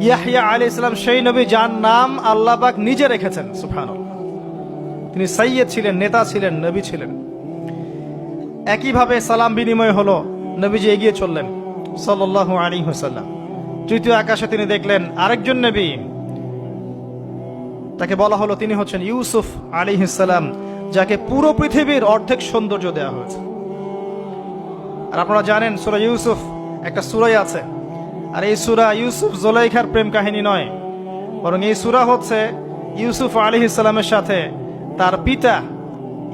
ইয়াহইয়া আলাইহিস সালাম সেই নবী যার নাম আল্লাহ পাক নিজে রেখেছেন। সুবহানাল্লাহ। তিনি সাইয়্যিদ ছিলেন, নেতা ছিলেন, নবী ছিলেন। একইভাবে সালাম বিনিময় হলো, নবীজি এগিয়ে চললেন সাল্লাল্লাহু আলাইহি ওয়াসাল্লাম। তৃতীয় আকাশে তিনি দেখলেন আরেকজন নবী, তাকে বলা হলো তিনি হচ্ছেন ইউসুফ আলাইহিস সালাম, যাকে পুরো পৃথিবীর অর্ধেক সৌন্দর্য দেওয়া হয়েছে। আর আপনারা জানেন সূরা ইউসুফ একটা সূরাই আছে, আর এই সূরা ইউসুফ জুলাইখার প্রেম কাহিনী নয়, বরং এই সূরা হচ্ছে ইউসুফ আলাইহিস সালামের সাথে তার পিতা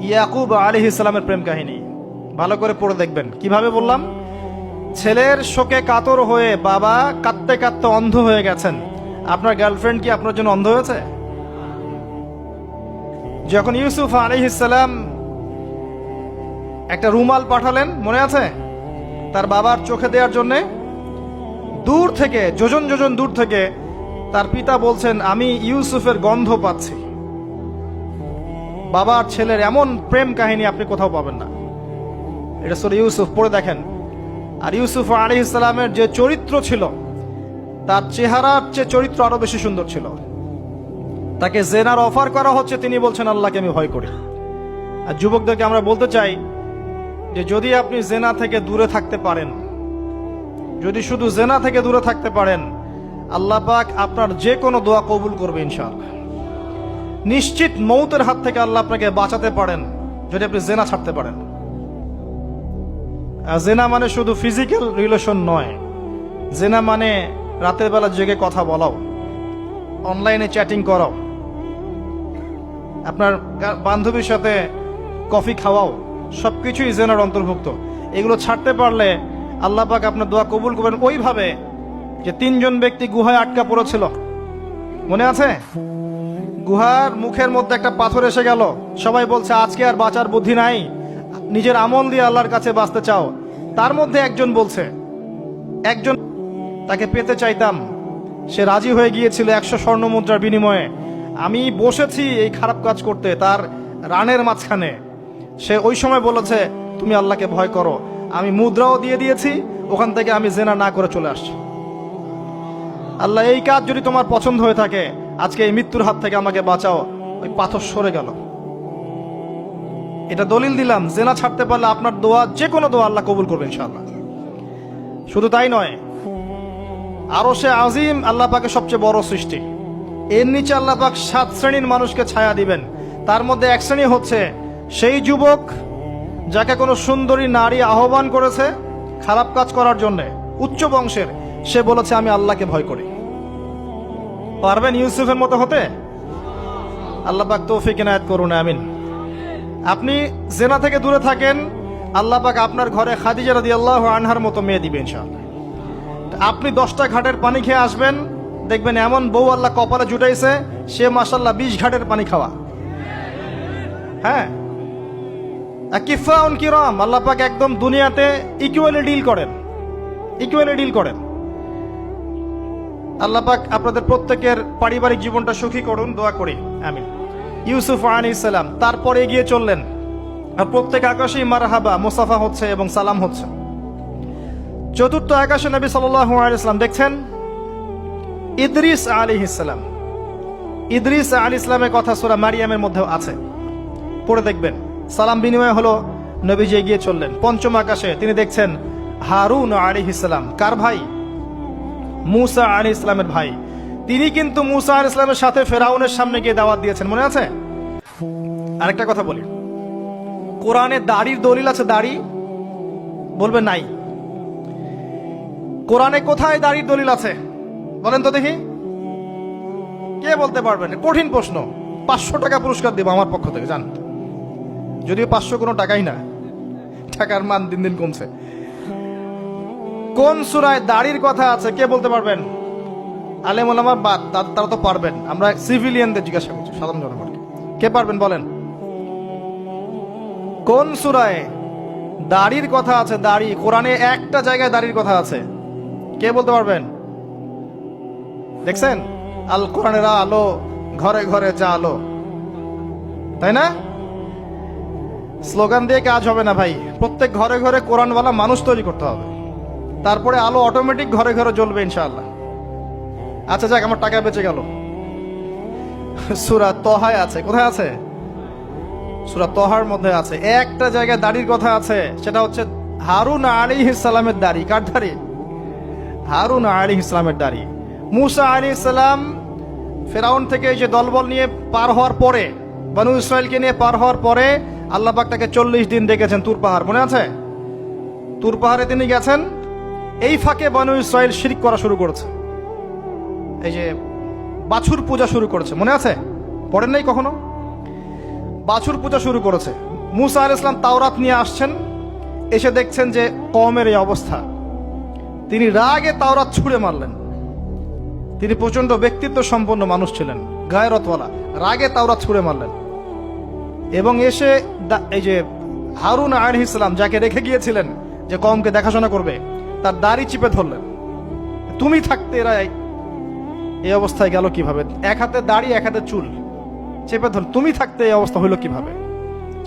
ইয়াকুব আলাইহিস সালামের প্রেম কাহিনী। ভালো করে পড়ে দেখবেন। কিভাবে বললাম? ছেলের শোকে কাতর হয়ে বাবা কাঁদতে কাঁদতে অন্ধ হয়ে গেছেন। আপনার গার্লফ্রেন্ড কি আপনার জন্য অন্ধ হয়েছে? যখন ইউসুফ আলাইহিস সালাম একটা রুমাল পাঠালেন, মনে আছে, তার বাবার চোখে দেওয়ার জন্য, দূর থেকে যোজন যোজন দূর থেকে তার পিতা বলছেন আমি ইউসুফের গন্ধ পাচ্ছি। বাবার ছেলের এমন প্রেম কাহিনী আপনি কোথাও পাবেন না। এটা সূরা ইউসুফ, পড়ে দেখেন। আর ইউসুফ আলাইহিস সালামের যে চরিত্র ছিল, তার চেহারার চেয়ে চরিত্র আরো বেশি সুন্দর ছিল। তাকে জেনার অফার করা হচ্ছে, তিনি বলছেন আল্লাহকে আমি ভয় করি। আর যুবকদেরকে আমরা বলতে চাই যে যদি আপনি জেনা থেকে দূরে থাকতে পারেন, যদি শুধু জেনা থেকে দূরে থাকতে পারেন, আল্লাহ পাক আপনার যে কোনো দোয়া কবুল করবে ইনশাআল্লাহ। নিশ্চিত মৌতের হাত থেকে আল্লাহ আপনাকে বাঁচাতে পারেন যদি আপনি জেনা ছাড়তে পারেন। আর জেনা মানে শুধু ফিজিক্যাল রিলেশন নয়, জেনা মানে রাতের বেলা জেগে কথা বলাও, অনলাইনে চ্যাটিং করাও, আপনার বান্ধবীর সাথে কফি খাওয়াও, সবকিছুই জেনার অন্তর্ভুক্ত। এগুলো ছাড়তে পারলে আল্লাহ পাক আপনার দোয়া কবুল করবেন। ওইভাবে যে তিনজন ব্যক্তি গুহায় আটকা পড়েছিল, মনে আছে? গুহার মুখের মধ্যে একটা পাথর এসে গেল, সবাই বলছে আজকে আর বাঁচার বুদ্ধি নাই, নিজের আমল দিয়ে আল্লাহর কাছে বাঁচতে চাও। তার মধ্যে একজন বলছে, একজন তাকে পেতে চাইতাম, সে রাজি হয়ে গিয়েছিল 100 স্বর্ণ মুদ্রার বিনিময়ে। আমি বসেছি এই খারাপ কাজ করতে তার রানের মাঝখানে। সে ওই সময় বলেছে তুমি আল্লাহকে ভয় করো, আমি মুদ্রাও দিয়ে দিয়েছি, ওখান থেকে আমি জেনা না করে চলে আসছি। আল্লাহ এই কাজ যদি তোমার পছন্দ হয়ে থাকে, আজকে এই মৃত্যুর হাত থেকে আমাকে বাঁচাও। ওই পাথর সরে গেল। এটা দলিল দিলাম, জেনা ছাড়তে পারলে আপনার দোয়া, যে কোনো দোয়া আল্লাহ কবুল করবে ইনশাআল্লাহ। শুধু তাই নয়, আরশে আজিম আল্লাহ পাকের সবচেয়ে বড় সৃষ্টি, এর নিচে আল্লাহ পাক 7 শ্রেণীর মানুষকে ছায়া দিবেন। তার মধ্যে এক শ্রেণী হচ্ছে সেই যুবক যাকে কোনো সুন্দরী নারী আহ্বান করেছে খারাপ কাজ করার জন্য, উচ্চ বংশের, সে বলেছে আমি আল্লাহকে ভয় করি। পারবেন ইউসুফের মতো হতে? আল্লাহ পাক তৌফিক ইনায়াত করুন, আমিন। আপনি জেনা থেকে দূরে থাকেন, আল্লাহ পাক আপনার ঘরে খাদিজা রাদিয়াল্লাহু আনহার মতো মেয়ে দিবেন ইনশাআল্লাহ। আপনি 10টা ঘাটের পানি খেয়ে আসবেন, দেখবেন এমন বউ আল্লাহ কপালে জুটাইছে, সে মাশাআল্লাহ 20 ঘাটের পানি খাওয়া। হ্যাঁ, কিফাউন কিরাম, আল্লাহ পাক একদম দুনিয়াতে ইকুয়ালি ডিল করেন, ইকুয়ালি ডিল করেন। আল্লাহ পাক আপনাদের প্রত্যেকের পারিবারিক জীবনটা সুখী করুন, দোয়া করি, আমিন। ইউসুফ আলাইহিস সালাম তারপরে এগিয়ে চললেন, আর প্রত্যেক আকাশেই মারহাবা মুসাফা হচ্ছে এবং সালাম হচ্ছে। চতুর্থ আকাশে নবী সাল্লাল্লাহু আলাইহি ওয়াসাল্লাম দেখছেন ইদ্রিস আলাইহিস সালাম। ইদ্রিস আলাইহিস সালামের কথা সূরা মারিয়ামের মধ্যেও আছে, পড়ে দেখবেন। সালাম বিনিময় হলো, নবীজি এগিয়ে চললেন। পঞ্চম আকাশে তিনি দেখছেন হারুন আলাইহিস সালাম। কার ভাই? মুসা আলাইহিস সালামের ভাই। তিনি কিন্তু মুসা আলাইহিস সালামের সাথে ফেরাউনের সামনে গিয়ে দাওয়াত দিয়েছেন, মনে আছে? আরেকটা কথা বলি, কোরআনে দাড়ির দলিল আছে? দাড়ি বলবে নাই। কোরআনে কোথায় দাড়ির দলিল আছে বলেন তো দেখি, কে বলতে পারবেন? কঠিন প্রশ্ন। 500 টাকা পুরস্কার দেব আমার পক্ষ থেকে, জান। যদিও 500 কোনো টাকাই না, টাকার মান দিন দিন কমছে। কোন সূরায় দাড়ির কথা আছে কে বলতে পারবেন? আলেম ওলামা বাদ, তারা তো পারবেন। আমরা সিভিলিয়ানদের জিজ্ঞাসা করছি, সাধারণ জনগণকে। কে পারবেন বলেন? কোন সূরায় দাড়ির কথা আছে? দাড়ি কোরআনে একটা জায়গায় দাড়ির কথা আছে, কে বলতে পারবেন? দেখছেন, আল কোরআনের আলো ঘরে ঘরে যা আলো, তাই না? স্লোগান দিয়ে কাজ হবে না ভাই, প্রত্যেক ঘরে ঘরে কোরআনওয়ালা মানুষ তৈরি করতে হবে, তারপরে আলো অটোমেটিক ঘরে ঘরে জ্বলবে ইনশাআল্লাহ। আচ্ছা যাক, আমার টাকা বেঁচে গেল। সূরা তহায় আছে। কোথায় আছে? সূরা তহার মধ্যে আছে। একটা জায়গায় দাড়ির কথা আছে, সেটা হচ্ছে হারুন আলাইহিস সালামের দাড়ি। কার দাড়ি? হারুন আলাইহিস সালামের দাড়ি। মুসা আলাইহিস সালাম ফেরাউন থেকে এই যে দলবল নিয়ে পার হওয়ার পরে, বনু ইসরায়েলকে নিয়ে পার হওয়ার পরে আল্লাহ পাক তাকে 40 দিন ডেকেছেন তুর পাহাড়, মনে আছে? তুর পাহাড়ে তিনি গেছেন। এই ফাঁকে বনু ইসরায়েল শিরক করা শুরু করেছে, এই যে বাছুর পূজা শুরু করেছে, মনে আছে? পড়েন নাই কখনো? বাছুর পূজা শুরু করেছে। মুসা আলাইহিস সালাম তাওরাত নিয়ে আসছেন, এসে দেখছেন যে কওমের এই অবস্থা। তিনি রাগে তাওরাত ছুঁড়ে মারলেন। তিনি প্রচন্ড ব্যক্তিত্ব সম্পন্ন মানুষ ছিলেন, গায়রতওয়ালা। রাগে তাওরাত ছুঁড়ে মারলেন এবং এসে এই যে হারুন আলাইহিস সালাম যাকে রেখে গিয়েছিলেন যে কওমকে দেখাশোনা করবে, তার দাড়ি চিপে ধরলেন। তুমি থাকতে এরা এই অবস্থায় গেল কিভাবে? এক হাতে দাড়ি, এক হাতে চুল চেপে ধর, তুমি থাকতে এই অবস্থা হইল কিভাবে?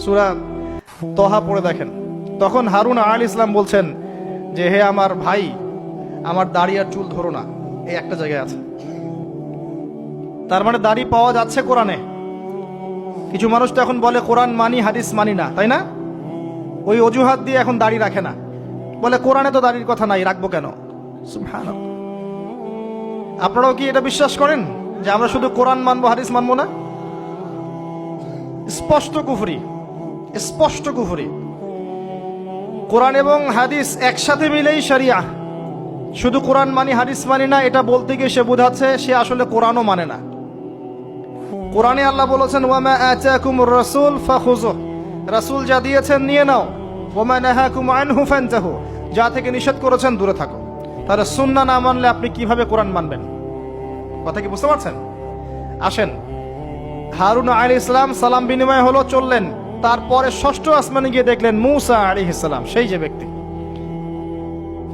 সূরা তহা পড়ে দেখেন। তখন হারুন আলাইহিস সালাম বলছেন যে হে আমার ভাই, আমার দাড়ি আর চুল ধরো না, এই একটা জায়গায় আছে। তার মানে দাড়ি পাওয়া যাচ্ছে কোরআনে। কিছু মানুষ তো এখন বলে কোরআন মানি, হাদিস মানি না, তাই না? ওই অজুহাত দিয়ে এখন দাড়ি রাখে না, বলে কোরআনে তো দাড়ির কথা নাই, রাখবো কেন? সুবহানাল্লাহ। আপনারাও কি এটা বিশ্বাস করেন যে আমরা শুধু কোরআন মানবো, হাদিস মানবো না? স্পষ্ট কুফরি, স্পষ্ট কুফরি। কোরআন এবং হাদিস একসাথে মিলেই শরিয়া। শুধু কোরআন মানি, হাদিস মানি না, এটা বলতে গিয়ে সে বোঝাচ্ছে সে আসলে কোরআনও মানে না। কোরআনে আল্লাহ বলেছেন ওয়ামা আতাকুমুর রাসূল ফাখুযুহ, রাসূল যা দিয়েছেন নিয়ে নাও। ওয়ামা নাহাকুম আনহু ফানতাহু, যা থেকে নিষেধ করেছেন দূরে থাকো। তাহলে সুন্নাহ না মানলে আপনি কিভাবে কোরআন মানবেন? কথা কি বুঝতে পারছেন? আসেন, হারুন আলাইহিস সালাম সালাম বিনিময় হলো, চললেন। তারপরে ষষ্ঠ আসমানে গিয়ে দেখলেন মুসা আলাইহিস সালাম, সেই যে ব্যক্তি।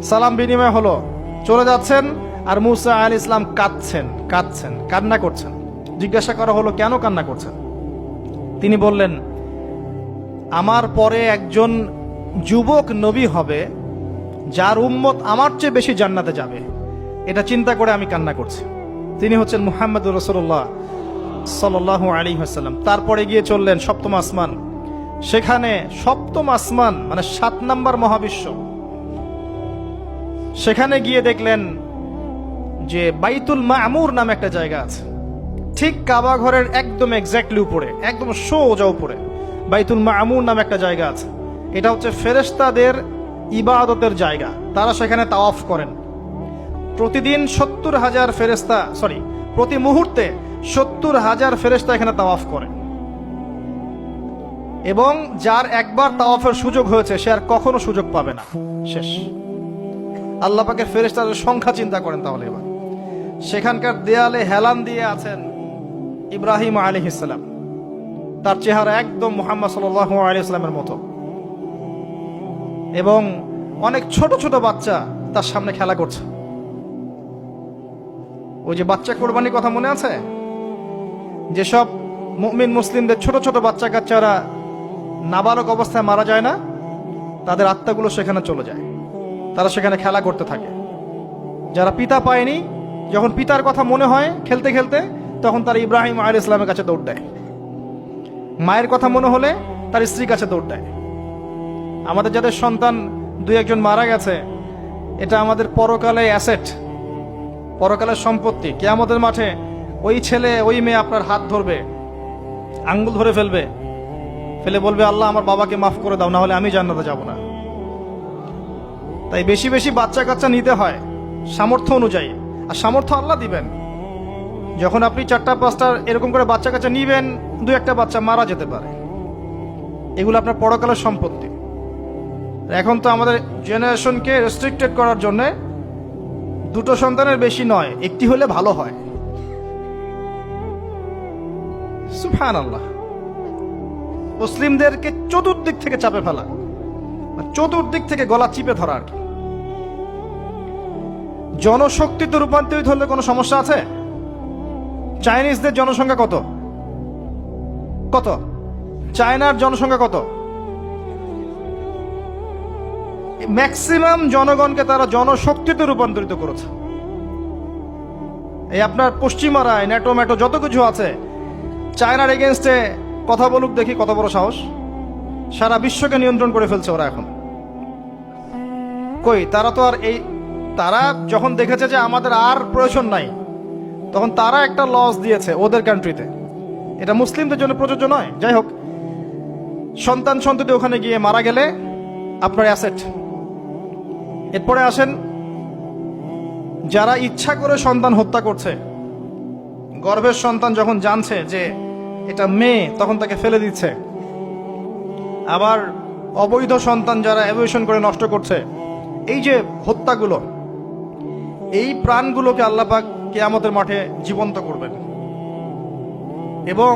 সালাম বিনিময় হলো, চলে যাচ্ছেন, আর মুসা আলাইহিস সালাম কাঁদছেন, কান্না করছেন। জিজ্ঞাসা করা হলো কেন কান্না করছেন? তিনি বললেন আমার পরে একজন যুবক নবী হবে যার উম্মত আমার চেয়ে বেশি জান্নাতে যাবে, এটা চিন্তা করে আমি কান্না করছি। তিনি হচ্ছেন মুহাম্মদুর রাসূলুল্লাহ সাল্লাল্লাহু আলাইহি ওয়াসাল্লাম। তারপরে গিয়ে চললেন সপ্তম আসমান। সেখানে সপ্তম আসমান মানে 7 নম্বর মহাবিশ্ব। সেখানে গিয়ে দেখলেন যে বাইতুল মামুর নামে একটা জায়গা আছে, ঠিক কাবা ঘরের একদম এক্স্যাক্টলি উপরে, একদম সোজা উপরে বাইতুল মামুর নামে একটা জায়গা আছে। এটা হচ্ছে ফেরেশতাদের ইবাদতের জায়গা, তারা সেখানে তাওয়াফ করেন। প্রতিদিন 70,000 ফেরেশতা, প্রতি মুহূর্তে 70,000 ফেরেশতা এখানে তাওয়াফ করেন। এবং যার একবার তাওয়াফের সুযোগ হয়েছে সে আর কখনো সুযোগ পাবে না, শেষ। আল্লাহ পাকের ফেরেশতাদের সংখ্যা চিন্তা করেন তাহলে। এবার সেখানকার দেয়ালে হেলান দিয়ে আছেন ইব্রাহিম আলাইহিস সালাম, তার চেহারা একদম মুহাম্মদ সাল্লাল্লাহু আলাইহি সাল্লামের মতো। এবং অনেক ছোট ছোট বাচ্চা তার সামনে খেলা করছে। ওই যে বাচ্চা কোরবানির কথা মনে আছে? যেসব মুমিন মুসলিমদের ছোট ছোট বাচ্চা কাচ্চারা নাবালক অবস্থায় মারা যায় না, তাদের আত্মাগুলো সেখানে চলে যায়, তারা সেখানে খেলা করতে থাকে। যারা পিতা পায়নি, যখন পিতার কথা মনে হয় খেলতে খেলতে, তখন তারা ইব্রাহিম আলাইহিস সালামের কাছে দৌড় দেয়। মায়ের কথা মনে হলে তার স্ত্রীর কাছে দৌড় দেয়। আমাদের যাদের সন্তান 2-1 মারা গেছে, এটা আমাদের পরকালে অ্যাসেট, পরকালের সম্পত্তি। কিয়ামতের মাঠে ওই ছেলে ওই মেয়ে আপনার হাত ধরবে, আঙ্গুল ধরে ফেলে বলবে আল্লাহ আমার বাবাকে মাফ করে দাও, না হলে আমি জান্নাতে যাব না। তাই বেশি বেশি বাচ্চা কাচ্চা নিতে হয় সামর্থ্য অনুযায়ী, আর সামর্থ্য আল্লাহ দিবেন। যখন আপনি 4-5টা এরকম করে বাচ্চা কাচ্চা নিবেন, 2-1টা বাচ্চা মারা যেতে পারে, এগুলো আপনার পরকালের সম্পত্তি। এখন তো আমাদের জেনারেশনকে রেস্ট্রিক্টেড করার জন্য 2টো সন্তানের বেশি নয়, 1টি হলে ভালো হয়। সুবহানাল্লাহ। মুসলিমদেরকে চতুর্দিক থেকে চাপে ফেলা, চতুর্দিক থেকে গলা চিপে ধরা আর কি। জনশক্তিতে রূপান্তরিত হলে কোনো সমস্যা আছে? চাইনিজদের জনসংখ্যা কত? চায়নার জনসংখ্যা কত? ম্যাক্সিমাম জনগণকে তারা জনশক্তিতে রূপান্তরিত করেছে। এই আপনার পশ্চিমারায় ন্যাটো ম্যাটো যত কিছু আছে, চায়নার এগেনস্টে কথা বলুক দেখি কত বড় সাহস। সারা বিশ্বকে নিয়ন্ত্রণ করে ফেলছে ওরা এখন। কই তারা তো আর তারা যখন দেখেছে যে আমাদের আর প্রয়োজন নাই, তখন তারা একটা লস দিয়েছে ওদের কান্ট্রিতে। এটা মুসলিমদের জন্য প্রযোজ্য নয়। যাই হোক, সন্তান সন্ততি ওখানে গিয়ে মারা গেলে আপনার অ্যাসেট। এরপরে আসেন যারা ইচ্ছা করে সন্তান হত্যা করছে, গর্ভের সন্তান যখন জানছে যে এটা মেয়ে তখন তাকে ফেলে দিচ্ছে। আবার অবৈধ সন্তান যারা অ্যাবর্শন করে নষ্ট করছে, এই যে হত্যাগুলো, এই প্রাণগুলোকে আল্লাহ পাক কিয়ামতের মাঠে জীবন্ত করবেন এবং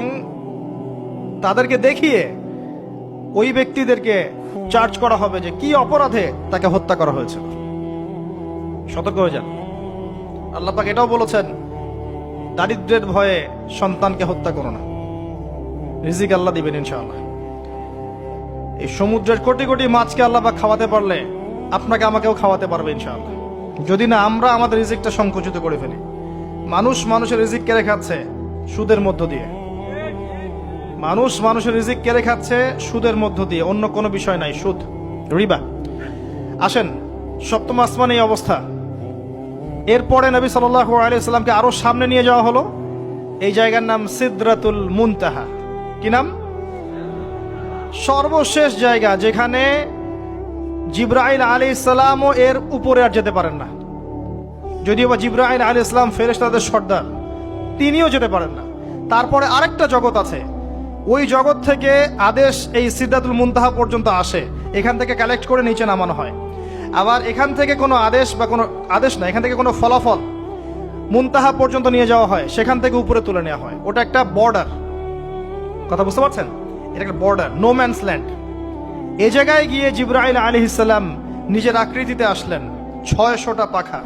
তাদেরকে দেখিয়ে ওই ব্যক্তিদেরকে চার্জ করা হবে যে কি অপরাধে তাকে হত্যা করা হয়েছিল। সতর্ক হয়ে যান। আল্লাহ পাক এটাও বলেছেন, দারিদ্র্যের ভয়ে সন্তানকে হত্যা করো না, রিজিক আল্লাহ দিবেন ইনশাআল্লাহ। এই সমুদ্রের কোটি কোটি মাছকে আল্লাহ পাক খাওয়াতে পারলে আপনাকে আমাকেও খাওয়াতে পারবে ইনশাআল্লাহ, যদি না আমরা আমাদের রিজিকটা সংকুচিত করে ফেলি। মানুষের রিজিক কেড়ে খাচ্ছে সুদের মধ্য দিয়ে। মানুষের রিজিক কেড়ে খাচ্ছে সুদের মধ্য দিয়ে, অন্য কোনো বিষয় নাই, সুদ, রিবা। আসেন, সপ্তম আসমানে এই অবস্থা। এরপরে নবী সাল্লাল্লাহু আলাইহি সাল্লামকে আরো সামনে নিয়ে যাওয়া হলো। এই জায়গার নাম সিদরাতুল মুনতাহা। কি নাম? সর্বশেষ জায়গা, যেখানে জিবরাইল আলাইহিস সালামও এর উপরে আর যেতে পারেন না। যদিও বা জিবরাইল আলাইহিস সালাম ফেরেশতাদের সর্দার, তিনিও যেতে পারেন না। তারপরে আরেকটা জগৎ আছে, ওই জগৎ থেকে আদেশ এই সিদরাতুল মুনতাহা পর্যন্ত আসে, এখান থেকে কালেক্ট করে নিচে নামানো হয়। আবার এখান থেকে কোনো আদেশ বা কোনো আদেশ না, এখান থেকে কোনো ফলাফল মুনতাহা পর্যন্ত নিয়ে যাওয়া হয়, সেখান থেকে উপরে তুলে নেওয়া হয়। ওটা একটা বর্ডার, কথা বুঝতে পারছেন? এটা একটা বর্ডার, নো ম্যানস ল্যান্ড। এই জায়গায় গিয়ে জিবরাইল আলাইহিস সালাম নিজের আকৃতিতে আসলেন। 600টা পাখা।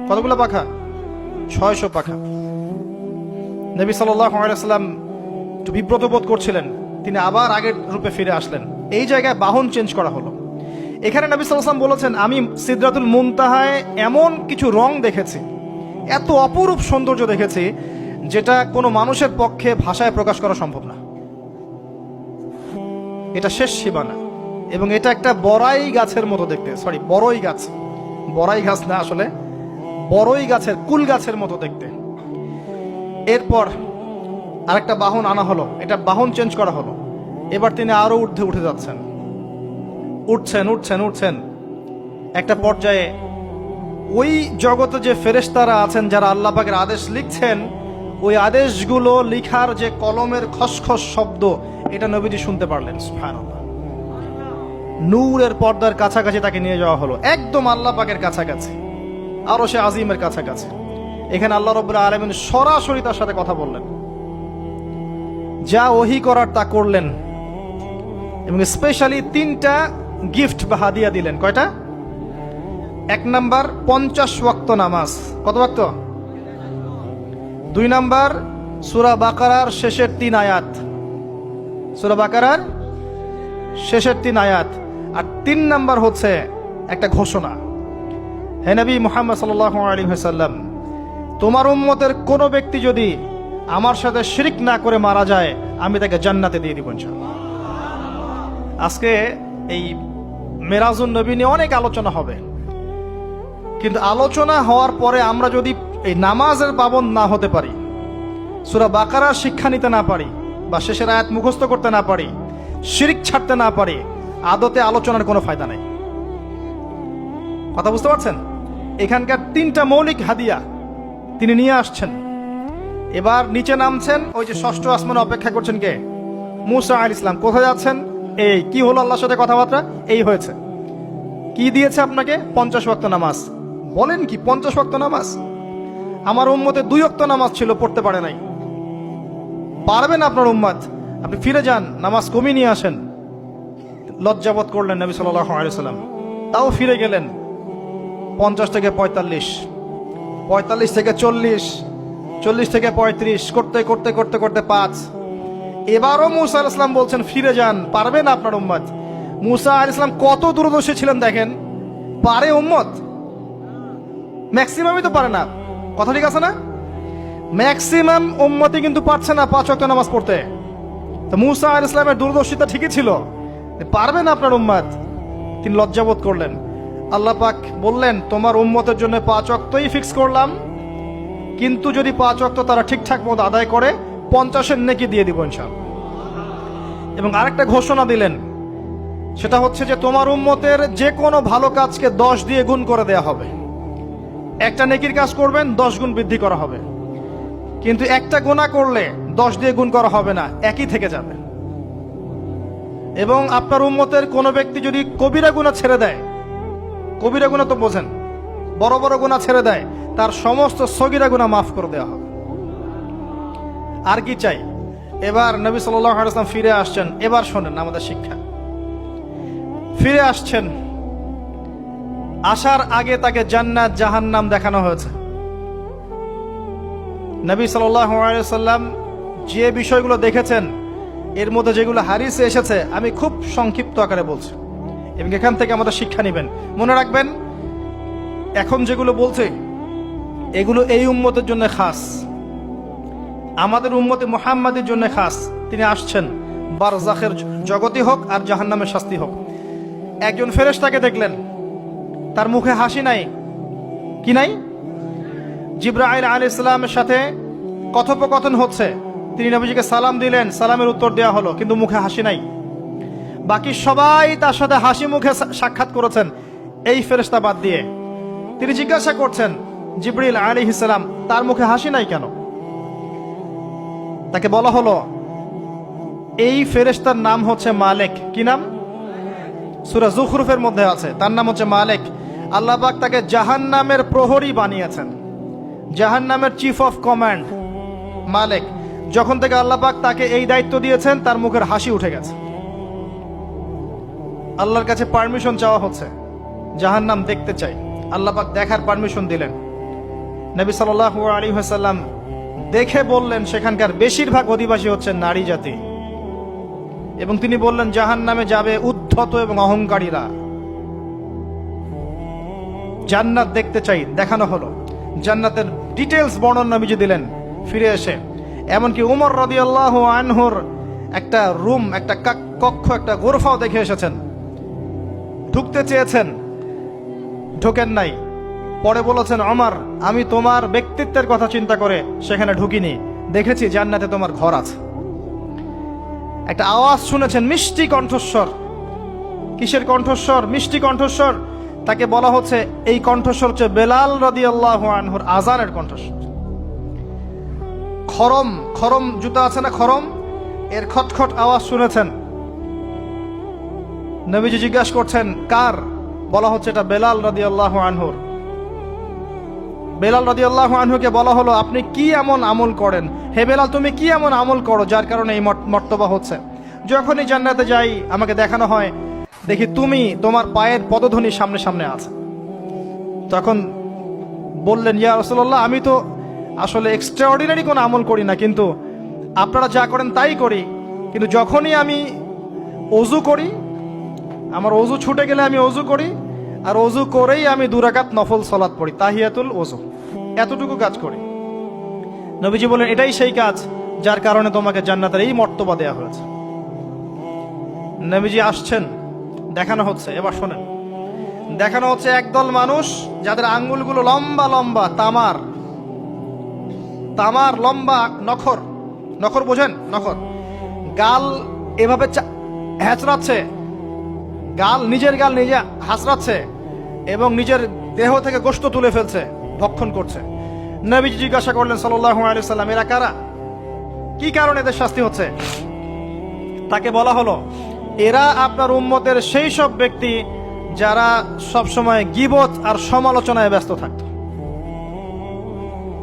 কতগুলো পাখা? 600 পাখা। নবী সাল্লাল্লাহু আলাইহি সাল্লাম একটু বিব্রত বোধ করছিলেন, তিনি আবার আগের রূপে ফিরে আসলেন। এই জায়গায় বাহন চেঞ্জ করা হলো। এখানে নবী সাল্লাল্লাহু আলাইহি সাল্লাম বলেছেন, আমি সিদরাতুল মুনতাহায় এমন কিছু রং দেখেছি, এত অপরূপ সৌন্দর্য দেখেছি, যেটা কোনো মানুষের পক্ষে ভাষায় প্রকাশ করা সম্ভব না। এটা শেষ সীমানা এবং এটা একটা বড়াই গাছের মতো দেখতে। সরি, বড়ই গাছ, বড়াই গাছ না, আসলে বড়ই গাছের, কুল গাছের মতো দেখতে। এরপর আরেকটা বাহন আনা হলো, এটা বাহন চেঞ্জ করা হলো। এবার তিনি আরো ঊর্ধ্বে উঠে যাচ্ছেন, উঠছেন। একটা পর্যায়ে ওই জগতে যে ফেরেশতারা আছেন যারা আল্লাহ পাকের আদেশ লিখছেন, ওই আদেশগুলো লিখার যে কলমের খসখস শব্দ, এটা নবীজি শুনতে পারলেন। সুবহানাল্লাহ। নূরের পর্দার কাছাকাছি তাকে নিয়ে যাওয়া হলো, একদম আল্লাহ পাকের কাছাকাছি, আরো সে আজিমের কাছাকাছি। এখানে আল্লাহ রাব্বুল আলামিন সরাসরি তার সাথে কথা বললেন, যা ওহী করার তা করলেন এবং স্পেশালি 3টা গিফট বা হাদিয়া দিলেন। কয়টা? 1 নাম্বার 50 ওয়াক্ত নামাজ। কত ওয়াক্ত? 2 নাম্বার সূরা বাকারার শেষের 3 আয়াত, সূরা বাকারার শেষের 3 আয়াত। আর 3 নাম্বার হচ্ছে একটা ঘোষণা, হে নবী মুহাম্মদ সাল্লাল্লাহু আলাইহি ওয়াসাল্লাম, তোমার উম্মতের কোন ব্যক্তি যদি আমার সাথে শিরক না করে মারা যায়, আমি তাকে জান্নাতে দিয়ে দিব ইনশাআল্লাহ। আজকে এই মেরাজুন নবী নিয়ে অনেক আলোচনা হবে, কিন্তু আলোচনা হওয়ার পরে আমরা যদি এই নামাজের পাবন্দ না হতে পারি, সূরা বাকারার শিক্ষা নিতে না পারি, বা শেষের আয়াত মুখস্থ করতে না পারি, শিরক ছাড়তে না পারি, আদতে আলোচনার কোনো ফায়দা নেই। কথা বুঝতে পারছেন? এখানকার 3টা মৌলিক হাদিয়া তিনি নিয়ে আসছেন। এবার নিচে নামছেন, ওই যে 6ষ্ঠ আসমানে অপেক্ষা করছেন কে? মুসা আলাইহিস সালাম। কোথায় যাচ্ছেন? এই কি হলো আল্লাহর সাথে কথাবার্তা, এই হয়েছে। কি দিয়েছে আপনাকে? 50 ওয়াক্ত নামাজ। বলেন কি 50 ওয়াক্ত নামাজ? আমার উম্মতে 2 ওয়াক্ত নামাজ ছিল, পড়তে পারে নাই। পারবেন আপনার উম্মত, আপনি ফিরে যান, নামাজ কমিয়ে নিয়ে আসেন। লজ্জাবোধ করলেন নবী সাল্লাল্লাহু আলাইহি সাল্লাম, তাও ফিরে গেলেন। 50 থেকে 45, 45 থেকে 40, 40 থেকে 35, করতে করতে করতে করতে 5। এবারও মুসা আলাইহিস সালাম বলছেন ফিরে যান, পারবেন আপনার উম্মত। মুসা আলাইহিস সালাম কত দূরদর্শী ছিলেন দেখেন, পারে উম্মত? ম্যাক্সিমামই তো পারে না। কথা ঠিক আছে না? ম্যাক্সিমাম উম্মতি কিন্তু পারছে না 5 ওয়াক্ত নামাজ পড়তে। তো মুসা আলাইহিস সালামের দূরদর্শিতা ঠিকই ছিল, পারবেন আপনার উম্মত। তিনি লজ্জাবোধ করলেন। আল্লাহ পাক বললেন, তোমার উম্মতের জন্য 5 ওয়াক্তই ফিক্স করলাম, কিন্তু যদি 5 ওয়াক্ত তারা ঠিকঠাক মতো আদায় করে 50-এর নেকি দিয়ে দিব ইনশাআল্লাহ। এবং আরেকটা ঘোষণা দিলেন, সেটা হচ্ছে যে তোমার উম্মতের যে কোনো ভালো কাজকে 10 দিয়ে গুণ করে দেয়া হবে। একটা নেকির কাজ করবেন 10 গুণ বৃদ্ধি করা হবে, কিন্তু একটা গুনাহ করলে 10 দিয়ে গুণ করা হবে না, একই থেকে যাবে। এবং আপনার উম্মতের কোনো ব্যক্তি যদি কবিরা গুনাহ ছেড়ে দেয়, কবিরা গুনাহ তো বোঝেন, বড় বড় গুনাহ ছেড়ে দেয়, তার সমস্ত সগীরা গুনাহ মাফ করে দেওয়া হবে। আর কি চাই? এবার নবী সাল্লাল্লাহু আলাইহি ওয়াসাল্লাম ফিরে আসছেন। এবার শোনেন আমাদের শিক্ষা। ফিরে আসছেন, আসার আগে তাকে জান্নাত জাহান্নাম দেখানো হয়েছে। নবী সাল্লাল্লাহু আলাইহি ওয়াসাল্লাম যে বিষয়গুলো দেখেছেন, এর মধ্যে যেগুলো হাদিসে এসেছে আমি খুব সংক্ষিপ্ত আকারে বলছি, এবং এখান থেকে আমাদের শিক্ষা নেবেন। মনে রাখবেন, এখন যেগুলো বলছে এগুলো এই উম্মতের জন্য খাস, আমাদের উম্মতে মুহাম্মাদের জন্য খাস। তিনি আসছেন, বারজাখের জগতি হোক আর জাহান্নামের শাস্তি হোক। একজন ফেরেশতাকে দেখলেন, তার মুখে হাসি নাই। কি নাই? জিবরাইল আলাইহিস সালামের সাথে কথোপকথন হচ্ছে, তিনি নবীজিকে সালাম দিলেন, সালামের উত্তর দেওয়া হলো, কিন্তু মুখে হাসি নাই। বাকি সবাই তার সাথে হাসি মুখে সাক্ষাৎ করেছেন, এই ফেরেশতা বাদ দিয়ে। তিনি জিজ্ঞাসা করছেন, জিবরিল আলাইহিস সালাম, তার মুখে হাসি নাই কেন? তাকে বলা হলো, এই ফেরেশতার নাম হচ্ছে মালিক। কি নাম? সূরা যুখরুফের মধ্যে আছে, তার নাম হচ্ছে মালিক। আল্লাহ পাক তাকে জাহান্নামের প্রহরী বানিয়েছেন, জাহান্নামের চিফ অফ কমান্ড মালিক। যখন থেকে আল্লাহ পাক তাকে এই দায়িত্ব দিয়েছেন, তার মুখের হাসি উঠে গেছে। আল্লাহর কাছে পারমিশন চাওয়া হচ্ছে, জাহান্নাম দেখতে চাই। আল্লাহ পাক দেখার পারমিশন দিলেন। নবী সাল্লাল্লাহু আলাইহি ওয়াসাল্লাম দেখে বললেন, সেখানকার বেশিরভাগ অধিবাসী হচ্ছে নারী জাতি, এবং তিনি বললেন জাহান্নামে যাবে উদ্ধত এবং অহংকারীরা। জান্নাত দেখতে চাই, দেখানো হলো। জান্নাতের ডিটেইলস বর্ণনা নবীজি দিলেন ফিরে এসে। এমনকি উমর রাদিয়াল্লাহু আনহুর একটা রুম, একটা কক্ষ, একটা গোরফাও দেখে এসেছেন। ঢুকতে চেয়েছেন, ঢোকেন নাই। পরে বলেছেন, ওমর, আমি তোমার ব্যক্তিত্বের কথা চিন্তা করে সেখানে ঢুকিনি, দেখেছি জান্নাতে তোমার ঘর আছে। একটা আওয়াজ শুনেছেন, মিষ্টি কণ্ঠস্বর। কিসের কণ্ঠস্বর? মিষ্টি কণ্ঠস্বর। তাকে বলা হচ্ছে, এই কণ্ঠস্বর হচ্ছে বেলাল রাদিয়াল্লাহু আনহুর আযানের কণ্ঠস্বর। খরম, খরম জুতা আছে না, খরম, এর খটখট আওয়াজ শুনেছেন। নবীজি জিজ্ঞাসা করছেন, কার? বলা হচ্ছে এটা বেলাল রাদিয়াল্লাহু আনহুর। বেলাল রাদিয়াল্লাহু আনহুকে বলা হলো, আপনি কি এমন আমল করেন? হে বেলাল, তুমি কি এমন আমল করো যার কারণে এই মর্তবা হচ্ছে? যখনই জান্নাতে যাই আমাকে দেখানো হয়, দেখি তুমি তোমার পায়ের পদধ্বনি সামনে সামনে আছে। তখন বললেন, ইয়া রাসূলুল্লাহ, আমি তো আসলে এক্সট্রাঅর্ডিনারি কোনো আমল করি না, কিন্তু আপনারা যা করেন তাই করি। কিন্তু যখনই আমি ওযু করি, আমার ওযু ছুটে গেলে আমি ওযু করি, আর ওযু করেই আমি 2 রাকাত নফল সালাত পড়ি, তাহিয়াতুল ওযু, এতটুকু কাজ করি। নবীজি বলেন, এটাই সেই কাজ যার কারণে তোমাকে জান্নাতের এই মর্তবা দেয়া হয়েছে। নবীজি আসছেন, দেখানো হচ্ছে। এবার শোনেন, দেখানো হচ্ছে একদল মানুষ যাদের আঙ্গুলগুলো লম্বা লম্বা, তামার তামার লম্বা নখর। নখর বোঝেন? নখর। গাল এভাবে হ্যাঁচড়াচ্ছে, গাল, নিজের গাল নিজে হাসড়াচ্ছে, এবং নিজের দেহ থেকে গোশত তুলে ফেলছে, ভক্ষণ করছে। নবীজি জিজ্ঞাসা করলেন সাল্লাল্লাহু আলাইহি সাল্লাম, এরা কারা? কি কারণে এদের শাস্তি হচ্ছে? তাকে বলা হলো, এরা আপনার উম্মতের সেই সব ব্যক্তি যারা সবসময় গীবত আর সমালোচনায় ব্যস্ত থাকত।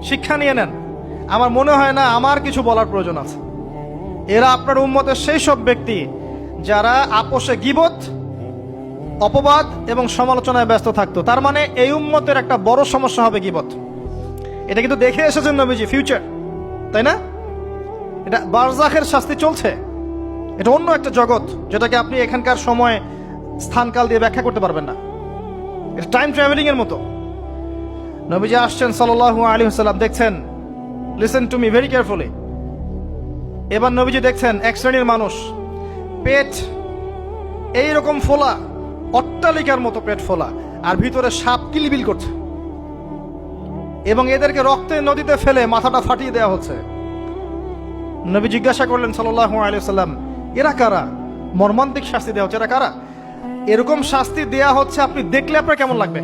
শিক্ষা নিয়ে নেন, আমার মনে হয় না আমার কিছু বলার প্রয়োজন আছে। এরা আপনার উম্মতের সেই সব ব্যক্তি যারা আপোষে গীবত, অপবাদ এবং সমালোচনায় ব্যস্ত থাকতো। তার মানে এই উম্মতের একটা বড় সমস্যা হবে গীবত। এটা কিন্তু দেখে এসেছেন নবীজি, ফিউচার, তাই না? এটা বারজাখের শাস্তি চলছে, এটা অন্য একটা জগৎ যেটাকে আপনি এখানকার সময় স্থানকাল দিয়ে ব্যাখ্যা করতে পারবেন না। এটা টাইম ট্রাভেলিং এর মতো। নবীজি আসছেন সাল্লাল্লাহু আলাইহি ওয়াসাল্লাম, দেখছেন listen to me very carefully. এবার নবীজি দেখছেন এক শ্রেণীর মানুষ, পেট এইরকম ফোলা, অট্টালিকার মতো পেট ফোলা, আর ভিতরে সাপ কিলবিল করছে, এবং এদেরকে রক্তের নদীতে ফেলে মাথাটা ফাটিয়ে দেওয়া হচ্ছে। নবী জিজ্ঞাসা করলেন সাল্লাল্লাহু আলাইহি ওয়াসাল্লাম, এরা কারা? মর্মান্তিক শাস্তি দেওয়া হচ্ছে, এরা কারা? এরকম শাস্তি দেয়া হচ্ছে, আপনি দেখলে আপনার কেমন লাগবে?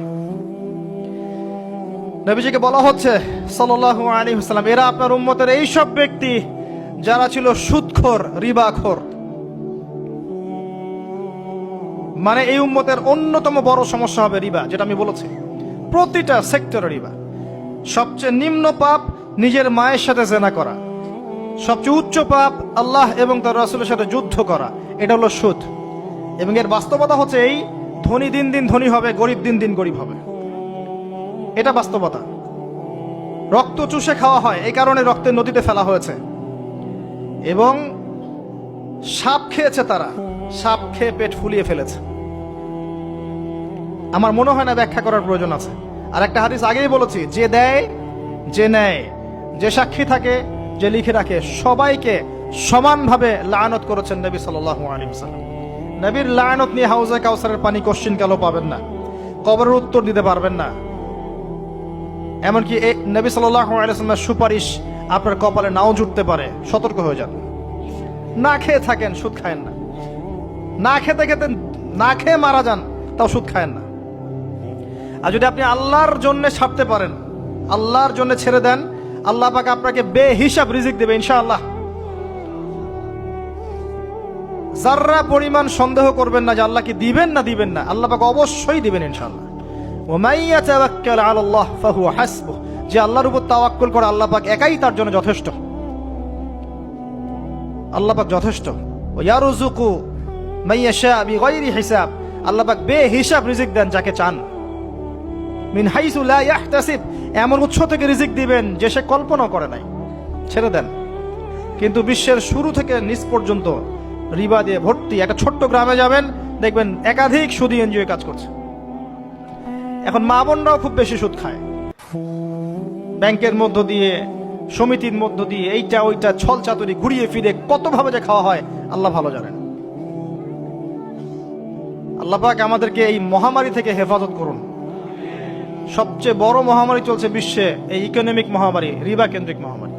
নবীজিকে বলা হচ্ছে সাল্লাল্লাহু আলাইহি ওয়াসাল্লাম, এরা আপনার উম্মতের এই সব ব্যক্তি যারা ছিল সুদখোর, রিবাখোর। মানে এই উম্মতের অন্যতম বড় সমস্যা হবে রিবা, যেটা আমি বলেছি, প্রতিটা সেক্টরে রিবা। সবচেয়ে নিম্ন পাপ নিজের মায়ের সাথে জেনা করা, সবচেয়ে উচ্চ পাপ আল্লাহ এবং তার রাসূলের সাথে যুদ্ধ করা, এটা হলো সুদ। এবং এর বাস্তবতা হচ্ছে এই, ধনী দিন দিন ধনী হবে, গরিব দিন দিন গরিব হবে, এটা বাস্তবতা। রক্ত চুষে খাওয়া হয়, এই কারণে রক্তের নদীতে ফেলা হয়েছে। এবং সাপ খেয়েছে তারা, সাপ খেয়ে পেট ফুলিয়ে ফেলেছে। আমার মনে হয় না ব্যাখ্যা করার প্রয়োজন আছে। আর একটা হাদিস আগেই বলেছি, যে দেয়, যে নেয়, যে সাক্ষী থাকে, যে লিখে রাখে, সবাইকে সমানভাবে লানত করেছেন নবী সাল্লাল্লাহু আলাইহি ওয়াসাল্লাম। নবীর লানত নিয়ে হাউজে কাউসারের পানি কোশ্চিন কালো পাবেন না, কবরের উত্তর দিতে পারবেন না। এমনকি নবী সাল্লাল্লাহু আলাইহি ওয়াসাল্লামের সুপারিশ আপনার কপালে নাও জুটতে পারে, সতর্ক হয়ে যান। না খেয়ে থাকেন, সুদ খায়েন না। না খেতে খেতে না খেয়ে মারা যান, তাও সুদ খায়েন না। আর যদি আপনি আল্লাহর জন্য ছাড়তে পারেন, আল্লাহর জন্য ছেড়ে দেন, আল্লাহ পাক আপনাকে বেহিসাব রিজিক দেবে ইনশাআল্লাহ। যাররা পরিমাণ সন্দেহ করবেন না যে আল্লাহ কি দিবেন না দিবেন না, আল্লাহ পাক অবশ্যই দিবেন ইনশাআল্লাহ। ওয়া মান ইয়াতাওয়াক্কাল আলাল্লাহ ফাহুয়া হাসবুহ, যে আল্লাহর উপর তাওয়াক্কুল করে আল্লাহ পাক একাই তার জন্য যথেষ্ট। আল্লাহ পাক যথেষ্ট। ওয়া ইয়ারযুকু মান ইয়াশা বিগাইরি হিসাব, আল্লাহ পাক বেহিসাব রিজিক দেন যাকে চান। মিন হাইসু লা ইয়াহতাসিব, এমন উৎস থেকে রিজিক দিবেন যে সে কল্পনা করে নাই। ছেড়ে দেন। কিন্তু বিশ্বের শুরু থেকে নিচ পর্যন্ত রিবা দিয়ে ভর্তি। একটা ছোট্ট গ্রামে যাবেন, দেখবেন একাধিক সুদী এনজিও কাজ করছে। এখন মা বোনরাও খুব বেশি সুদ খায়, ব্যাংকের মধ্য দিয়ে, সমিতির মধ্য দিয়ে, এইটা ওইটা ছল চাতুরি ঘুরিয়ে ফিরে কতভাবে যে খাওয়া হয় আল্লাহ ভালো জানেন। আল্লাহ পাক আমাদেরকে এই মহামারী থেকে হেফাজত করুন। সবচেয়ে বড় মহামারী চলছে বিশ্বে, এই ইকোনমিক মহামারী, রিবা কেন্দ্রিক মহামারী,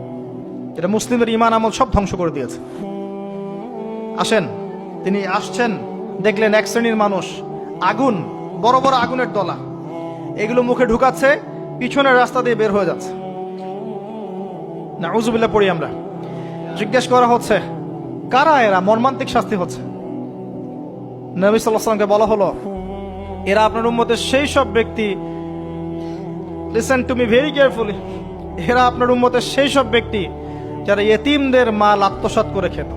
এটা মুসলিমের ইমান আমল সব ধ্বংস করে দিয়েছে। আসেন, তিনি আসছেন, দেখলেন এক শ্রেণীর মানুষ আগুন, বড় বড় আগুনের দলা, এগুলো মুখে ঢুকাচ্ছে, পিছনের রাস্তা দিয়ে বের হয়ে যাচ্ছে। নাউযুবিল্লাহ পড়ি আমরা। জিজ্ঞেস করা হচ্ছে কারা এরা, মর্মান্তিক শাস্তি হচ্ছে। নবী সাল্লাল্লাহু আলাইহি ওয়াসাল্লামকে বলা হলো, এরা আপনার উম্মতের সেই সব ব্যক্তি, listen to me very carefully, এরা আপনার উম্মতের সেই সব ব্যক্তি যারা ইয়েতিমদের মাল আত্মসাৎ করে খেত।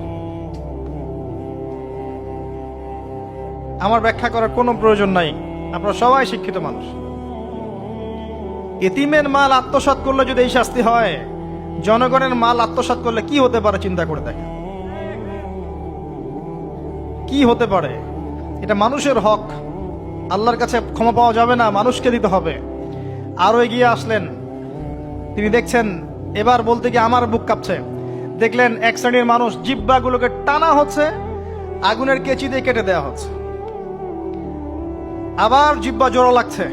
আমার ব্যাখ্যা করার কোনো প্রয়োজন নাই, আপনারা সবাই শিক্ষিত মানুষ। ইতিমের মাল আত্মসাৎ করলে যদি এই শাস্তি হয়, জনগণের মাল আত্মসাৎ করলে কি হতে পারে চিন্তা করে দেখেন। কি হতে পারে? এটা মানুষের হক, আল্লাহর কাছে ক্ষমা পাওয়া যাবে না, মানুষকে দিতে হবে। আরো এগিয়ে আসলেন, তিনি দেখছেন, এবার বলতে গিয়ে আমার বুক কাঁপছে। দেখলেন এক শ্রেণীর মানুষ, জিহ্বাগুলোকে টানা হচ্ছে, আগুনের কেচি দিয়ে কেটে দেওয়া হচ্ছে। আবার জিহ্বা জোড়া লাগছে,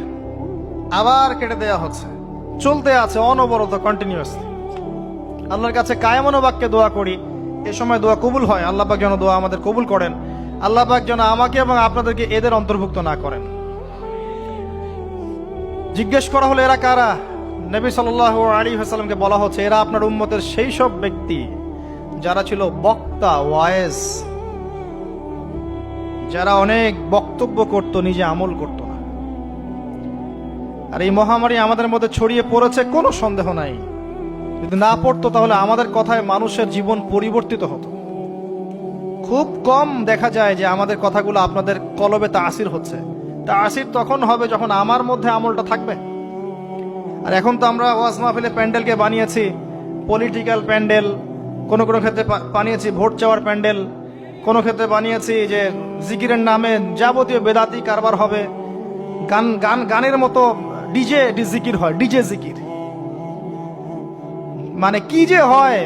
আবার কেটে দেওয়া হচ্ছে, চলতে আছে অনবরত, কন্টিনিউয়াসলি। আল্লাহর কাছে কায়মনো বাক্যে দোয়া করি, এ সময় দোয়া কবুল হয়। আল্লাহ পাক যেন দোয়া আমাদের কবুল করেন। আল্লাহ পাক যেন আমাকে এবং আপনাদেরকে এদের অন্তর্ভুক্ত না করেন। জিজ্ঞেস করা হলো এরা কারা? নবী সাল্লাল্লাহু আলাইহি ওয়াসাল্লামকে বলা হচ্ছে, এরা আপনার উম্মতের সেই সব ব্যক্তি যারা ছিল বক্তা, ওয়াইজ, যারা অনেক বক্তব্য করত, নিজে আমল করত না। আর এই মহামারী আমাদের মধ্যে ছড়িয়ে পড়েছে, কোনো সন্দেহ নাই। যদি না পড়তো তাহলে আমাদের কথায় মানুষের জীবন পরিবর্তিত হতো। খুব কম দেখা যায় যে আমাদের কথাগুলো আপনাদের কলবে তাসির হচ্ছে। তাসির তখন হবে যখন আমার মধ্যে আমলটা থাকবে। আর এখন তো আমরা ওয়াজ মাহফিলে প্যান্ডেলকে বানিয়েছি পলিটিক্যাল প্যান্ডেল, কোনো কোনো ক্ষেত্রে বানিয়েছি ভোট চাওয়ার প্যান্ডেল, কোনো ক্ষেত্রে বানিয়েছি যে জিকিরের নামে যাবতীয় বেদাতি কারবার হবে, গানের মতো ডিজে জিকির হয়, ডিজে জিকির। মানে কি যে হয়,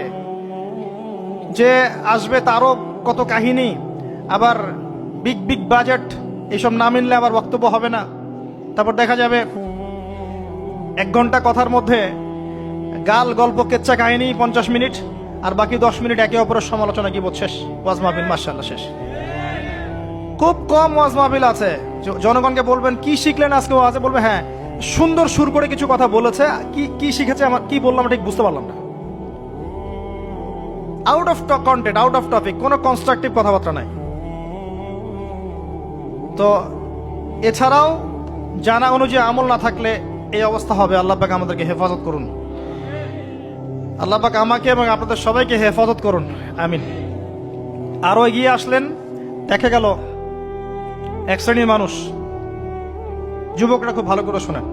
যে আসবে তারও কত কাহিনী, আবার বিগ বিগ বাজেট, এইসব না মিললে আবার বক্তব্য হবে না। তারপর দেখা যাবে 1 ঘন্টা কথার মধ্যে গাল গল্প কেচ্চা কাহিনী 50 মিনিট, আর বাকি 10 মিনিট একে অপরের সমালোচনা, কি শেষ ওয়াজ মাহফিল, মাশাআল্লাহ শেষ। খুব কম ওয়াজ মাহফিল আছে জনগণকে বলবেন কি শিখলেন আজকে ওয়াজে, বলবে হ্যাঁ সুন্দর সুর করে কিছু কথা বলেছে, কি কি শিখেছে, আমার কি বললাম ঠিক বুঝতে পারলাম না। Out of content, out of topic, কোনো কনস্ট্রাকটিভ কথাবার্তা নাই। তো এছাড়াও জানা অনুযায়ী আমল না থাকলে এই অবস্থা হবে। আল্লাহ পাক আমাদেরকে হেফাজত করুন, আল্লাহ পাক আমাকে এবং আপনাদের সবাইকে হেফাজত করুন, আমিন। আরো এগিয়ে আসলেন, দেখা গেল এক শ্রেণীর মানুষ, যুবকরা খুব ভালো করে শোনেন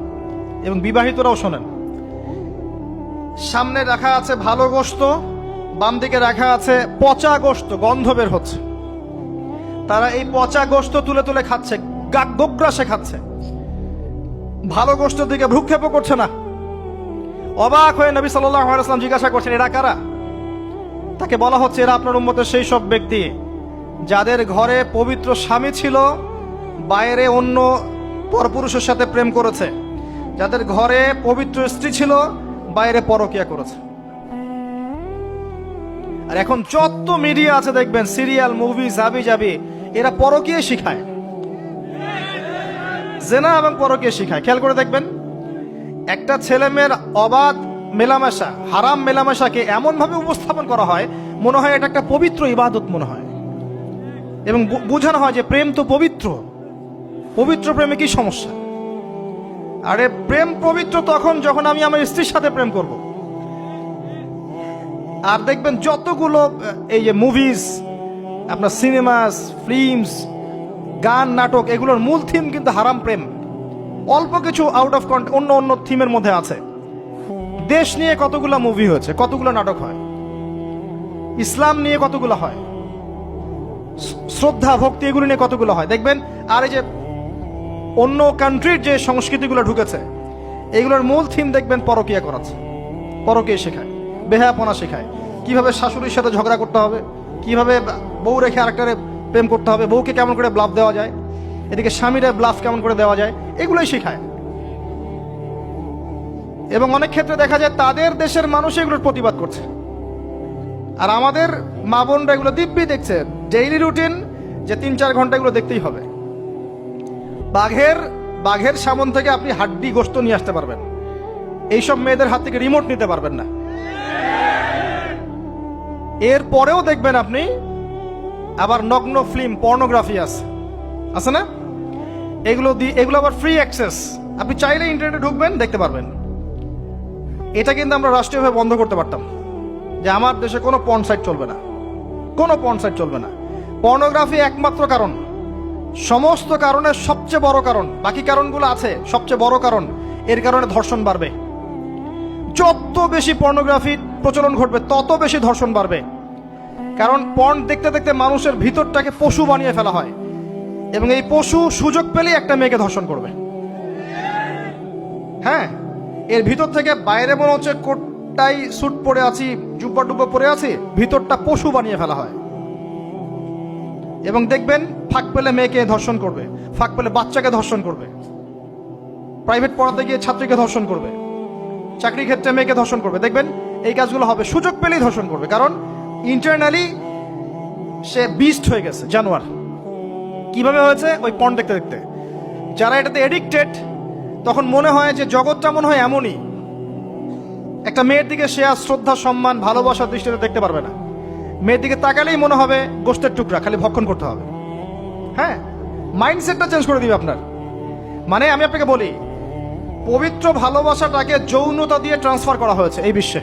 এবং বিবাহিতরাও শোনেন, সামনে রাখা আছে ভালো গোশত, বাম দিকে রাখা আছে পচা গোশত, গন্ধ বের হচ্ছে। তারা এই পচা গোশত তুলে তুলে খাচ্ছে, গোগ্রাসে খাচ্ছে, ভালো গোশতের দিকে ভ্রুক্ষেপও করছে না। অবাক হয়ে নবী সাল্লাল্লাহু আলাইহি ওয়াসাল্লাম জিজ্ঞাসা করছেন, এরা কারা? তাকে বলা হচ্ছে, এরা আপনার উম্মতের সেই সব ব্যক্তি যাদের ঘরে পবিত্র স্বামী ছিল, বাইরে অন্য পরপুরুষের সাথে প্রেম করেছে, যাদের ঘরে পবিত্র স্ত্রী ছিল, বাইরে পরকিয়া করেছে। আর এখন যত মিডিয়া আছে দেখবেন, সিরিয়াল, মুভি, জাবি জাবি, এরা পরকিয়া শিখায়, জেনা এবং পরকিয়া শিখায়। খেয়াল করে দেখবেন, একটা ছেলে মেয়ের অবাধ মেলামেশা, হারাম মেলামেশাকে এমন ভাবে উপস্থাপন করা হয়, মনে হয় এটা একটা পবিত্র ইবাদত মনে হয়, এবং বোঝানো হয় যে প্রেম তো পবিত্র, পবিত্র প্রেমে কি সমস্যা? আরে প্রেম পবিত্র তখন যখন আমি আমার স্ত্রীর সাথে প্রেম করব। আর দেখবেন যতগুলো এই যে মুভিজ, আপনার সিনেমাস, ফিল্মস, গান, নাটক, এগুলোর মূল থিম কিন্তু হারাম প্রেম। অল্প কিছু আউট অফ অন্য অন্য থিমের মধ্যে আছে। দেশ নিয়ে কতগুলো মুভি হয়েছে, কতগুলো নাটক হয়, ইসলাম নিয়ে কতগুলো হয়, শ্রদ্ধা ভক্তি এগুলো নিয়ে কতগুলো হয় দেখবেন। আর এই যে অন্য কান্ট্রির যে সংস্কৃতিগুলো ঢুকেছে, এগুলোর মূল থিম দেখবেন পরকিয়া করাচ্ছে, পরকিয়া শেখায়, বেহায়াপনা শেখায়, কিভাবে শাশুড়ির সাথে ঝগড়া করতে হবে, কিভাবে বউ রেখে আরেকটারে প্রেম করতে হবে, বউকে কেমন করে ব্লাফ দেওয়া যায়, এদিকে স্বামীরা ব্লাফ কেমন করে দেওয়া যায়, এগুলোই শেখায়। এবং অনেক ক্ষেত্রে দেখা যায় তাদের দেশের মানুষ এগুলোর প্রতিবাদ করছে, আর আমাদের মা বোনরা এগুলো দিব্যি দেখছে, ডেইলি রুটিন, যে 3-4 ঘন্টা এগুলো দেখতেই হবে। বাঘের সামন থেকে আপনি হাড্ডি গোশত নিয়ে আসতে পারবেন, এইসব মেয়েদের হাত থেকে রিমোট নিতে পারবেন না। এর পরেও দেখবেন আপনি আবার নগ্ন ফিল্ম, পর্নোগ্রাফি আছে না, এগুলো আবার ফ্রি অ্যাক্সেস, আপনি চাইলে ইন্টারনেটে ঢুকবেন, দেখতে পারবেন। এটা কিন্তু আমরা রাষ্ট্রীয়ভাবে বন্ধ করতে পারতাম, যে আমার দেশে কোনো পর্ন সাইট চলবে না, কোনো পর্ন সাইট চলবে না। পর্নোগ্রাফি একমাত্র কারণ, সমস্ত কারণের সবচেয়ে বড় কারণ, বাকি কারণগুলো আছে, সবচেয়ে বড় কারণ, এর কারণে ধর্ষণ বাড়বে। যত বেশি পর্নোগ্রাফি প্রচলন ঘটবে, তত বেশি ধর্ষণ বাড়বে। কারণ পর্ন দেখতে দেখতে মানুষের ভিতরটাকে পশু বানিয়ে ফেলা হয়, এবং এই পশু সুযোগ পেলেই একটা মেয়েকে ধর্ষণ করবে। হ্যাঁ, এর ভিতর থেকে বাইরে মনে হচ্ছে কোটটাই স্যুট পরে আছি, জুব্বা ডুব্বা পরে আছি, ভিতরটা পশু বানিয়ে ফেলা হয়। এবং দেখবেন ফাঁক পেলে মেয়েকে ধর্ষণ করবে, ফাঁক পেলে বাচ্চাকে ধর্ষণ করবে, প্রাইভেট পড়াতে গিয়ে ছাত্রীকে ধর্ষণ করবে, চাকরি ক্ষেত্রে মেয়েকে ধর্ষণ করবে। দেখবেন এই কাজগুলো হবে, সুযোগ পেলেই ধর্ষণ করবে, কারণ ইন্টারনালি সে বিস্ট হয়ে গেছে, জানোয়ার। কিভাবে হয়েছে? ওই পর্ন দেখতে দেখতে। যারা এটাতে এডিক্টেড, তখন মনে হয় যে জগৎটা মনে হয় এমনই, একটা মেয়ের দিকে সে আর শ্রদ্ধা, সম্মান, ভালোবাসার দৃষ্টিতে দেখতে পারবে না। মেয়ের দিকে তাকালেই মনে হবে গোশতের টুকরা, খালি ভক্ষণ করতে হবে। হ্যাঁ, মাইন্ডসেটটা চেঞ্জ করে দিবে আপনার। মানে আমি আপনাকে বলি, পবিত্র ভালোবাসাটাকে যৌনতা দিয়ে ট্রান্সফার করা হয়েছে এই বিশ্বে।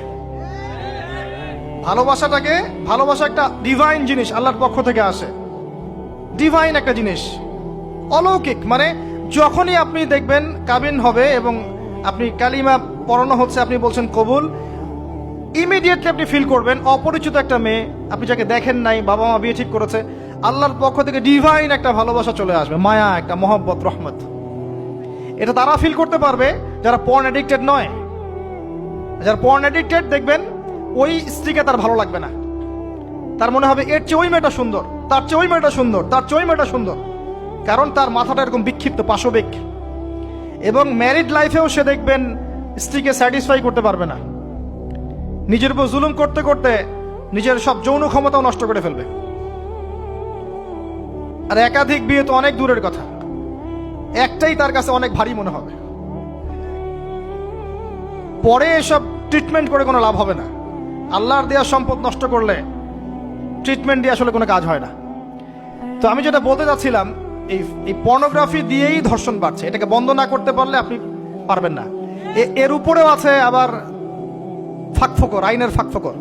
ভালোবাসা একটা ডিভাইন জিনিস, আল্লাহর পক্ষ থেকে আসে, ডিভাইন একটা জিনিস, অলৌকিক। মানে যখনই আপনি দেখবেন কাবিন হবে এবং আপনি কালিমা পড়ানো হচ্ছে, আপনি বলছেন কবুল, ইমিডিয়েটলি আপনি ফিল করবেন অপরিচিত একটা মেয়ে, আপনি যাকে দেখেন নাই, বাবা মা বিয়ে ঠিক করেছে, আল্লাহর পক্ষ থেকে ডিভাইন একটা ভালোবাসা চলে আসবে, মায়া, একটা মহব্বত, রহমত। এটা তারা ফিল করতে পারবে যারা পর্ন অ্যাডিক্টেড নয়। যারা পর্ন অ্যাডিক্টেড দেখবেন ওই স্ত্রীকে তার ভালো লাগবে না। তার মনে হবে এর চেয়ে ওই মেয়েটা সুন্দর, তার চেয়ে ওই মেয়েটা সুন্দর, তার চেয়ে ওই মেয়েটা সুন্দর। কারণ তার মাথাটা এরকম বিক্ষিপ্ত, পাশবিক। এবং ম্যারিড লাইফেও সে দেখবেন স্ত্রীকে স্যাটিসফাই করতে পারবে না। নিজের উপর জুলুম করতে করতে নিজের সব যৌন ক্ষমতাও নষ্ট করে ফেলবে। আর একাধিক বিয়ে তো অনেক দূরের কথা, একটাই তার কাছে অনেক ভারী মনে হবে। পরে এসব ট্রিটমেন্ট করে কোনো লাভ হবে না। আল্লাহর দেওয়া সম্পদ নষ্ট করলে ট্রিটমেন্ট দিয়ে আসলে কোনো কাজ হয় না। তো আমি যেটা বলতে চাচ্ছিলাম, এই পর্নোগ্রাফি দিয়েই ধর্ষণ বাড়ছে। এটাকে বন্ধ না করতে পারলে আপনি পারবেন না। এর উপরেও আছে আবার ফাঁকফোকর, আইনের ফাঁকফোকর।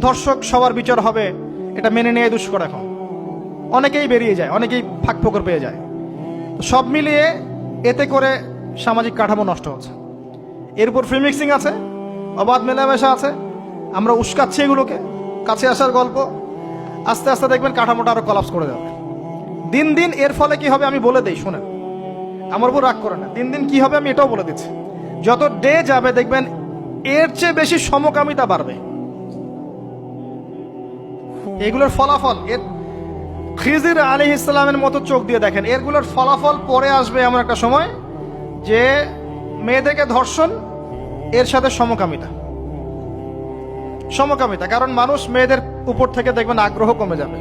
ধর্ষক সবার বিচার হবে, এটা মেনে নিয়ে দুষ্কর। এখন অনেকেই বেরিয়ে যায়, অনেকেই ফাঁকফোকর পেয়ে যায়। সব মিলিয়ে এতে করে সামাজিক কাঠামো নষ্ট হচ্ছে। এর উপর ফ্রি মিক্সিং আছে, অবাধ মেলামেশা আছে, আমরা উস্কাচ্ছি এগুলোকে, কাছে আসার গল্প। আস্তে আস্তে দেখবেন কাঠামোটা আরো কলাপস করে যাবে দিন দিন। এর ফলে কি হবে আমি বলে দেই, শোনেন, আমার উপর রাগ করে না। দিন দিন কি হবে আমি এটাও বলে দিচ্ছি। যত ডে যাবে দেখবেন এর চেয়ে বেশি সমকামিতা বাড়বে। এগুলোর ফলাফল, এর খিজির আলাইহিস সালামের মতো চোখ দিয়ে দেখেন, এরগুলোর ফলাফল পরে আসবে এমন একটা সময় যে মেয়েদেরকে ধর্ষণ, এর সাথে সমকামিতা। কারণ মানুষ মেয়েদের উপর থেকে দেখবেন আগ্রহ কমে যাবে,